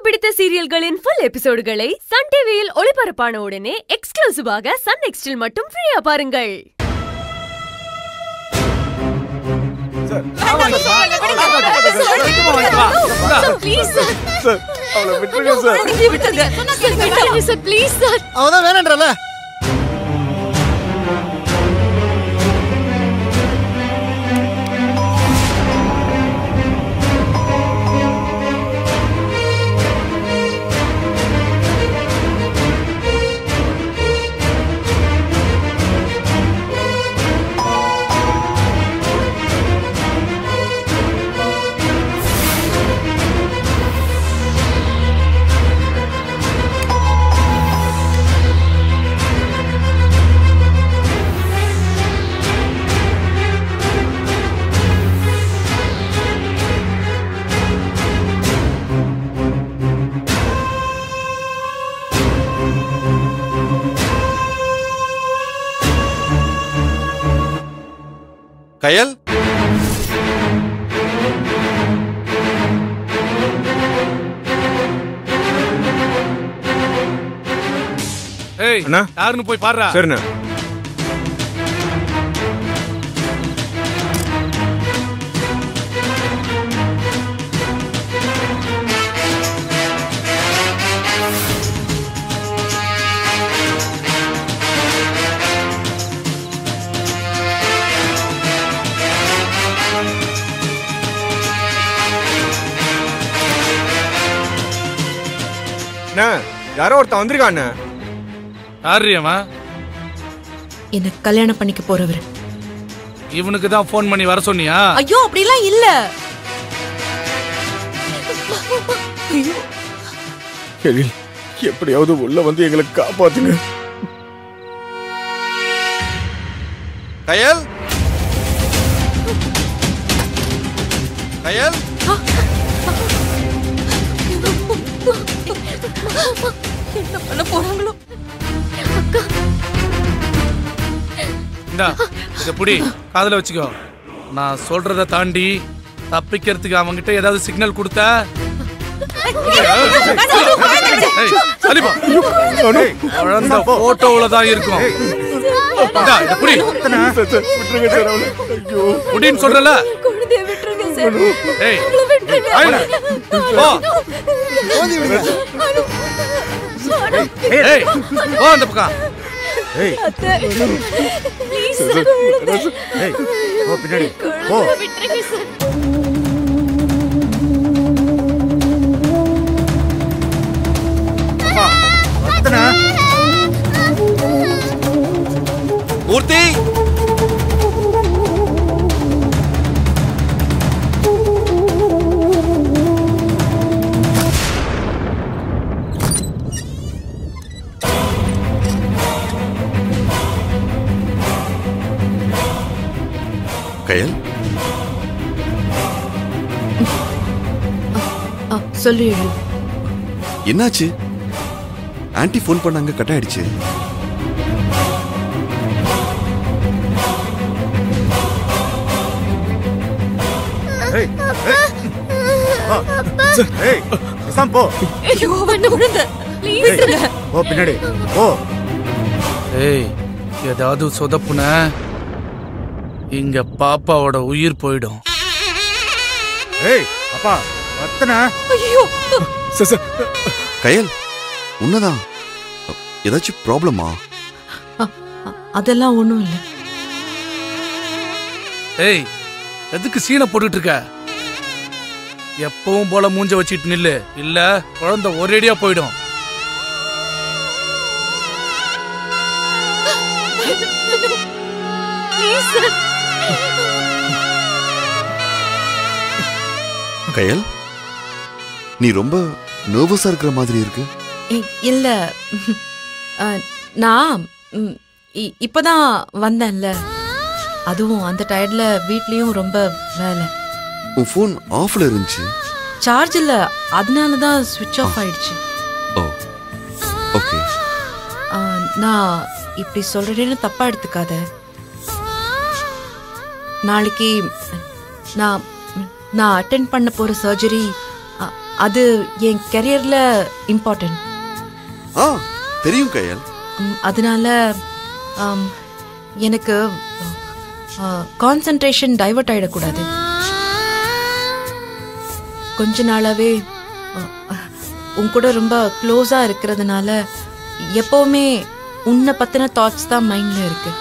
பிடித்த சீரியல்களின் full எபிசோடுகளை Sun டிவியில் ஒளிபரப்பான உடனே எக்ஸ்க்ளூசிவாக சன் நெக்ஸ்டில் மட்டும் ஃப்ரீயா பாருங்கள். அவதான் வேணான்றல. கயல், ஏய் அண்ணா, யாருன்னு போய் பாருடா. சரிண்ணா. யாரோ ஒருத்தன் வந்திருக்கான். யாருமா? எனக்கு கல்யாணம் பண்ணிக்க போறவர். இவனுக்கு தான் போன் பண்ணி வர சொன்னியா? ஐயோ அப்படிலாம் இல்ல. எப்படியாவது உள்ள வந்து எங்களை காப்பாத்துங்க. கயல், கயல், என்ன பண்ண போறாங்களோ? இந்தா இத புடி, காதுல வச்சுக்கோ. நான் சொல்றத தாண்டி தப்பிக்கிறதுக்கு அவங்கிட்ட ஏதாவது சிக்னல் கொடுத்தா குழந்தை போட்டோல தான் இருக்கும். புடின்னு சொல்றல. அந்த பக்கம் பின்னாடி போ. மூர்த்தி, கயல், சொல்லு. என்னாச்சு? ஆன்ட்டி போன் பண்ணாங்க, கட் ஆயிடுச்சு. பின்னாடி போ. ஏய், ஏதாவது சொதப்புன இங்க பாப்பாவோட உயிர் போயிடும். ஏய் அப்பா வத்தனா. ஐயோ கயல், உன்னதான் ஏதாச்சும் ப்ராப்ளமா? அதெல்லாம் ஒண்ணும் இல்ல. ஏய், எதுக்கு சீனை போட்டுட்டு இருக்க? எப்பவும் போல மூஞ்ச வச்சிட்டு நில்லு, இல்ல குழந்தை ஒரேடியா போயிடும். கயல், நீ ரொம்ப நர்வஸா இருக்கிற மாதிரி இருக்கு. இல்ல, நான் இப்பதான் வந்தேன்ல, அதுவும் அந்த டயர்ட்ல வீட்லயும் ரொம்ப வேலை. உன் போன் ஆஃப்ல இருந்துச்சு. சார்ஜ் இல்ல, அதனாலதான் ஸ்விட்ச் ஆஃப் ஆயிடுச்சு. ஓ ஓகே. நான் இப்படி சொல்றேன்னு தப்பா எடுத்துக்காத. நாளைக்கு நான் அட்டெண்ட் பண்ண போற சர்ஜரி அது என் கெரியர்ல இம்பார்ட்டன்ட். தெரியும் கயல். அதனால எனக்கு கான்சென்ட்ரேஷன் டைவர்ட் ஆயிடக்கூடாது. கொஞ்ச நாளாவே உன் கூட ரொம்ப க்ளோஸா இருக்கிறதுனால எப்பவுமே உன்னை பத்தின தாட்ஸ் தான் மைண்ட்ல இருக்கு.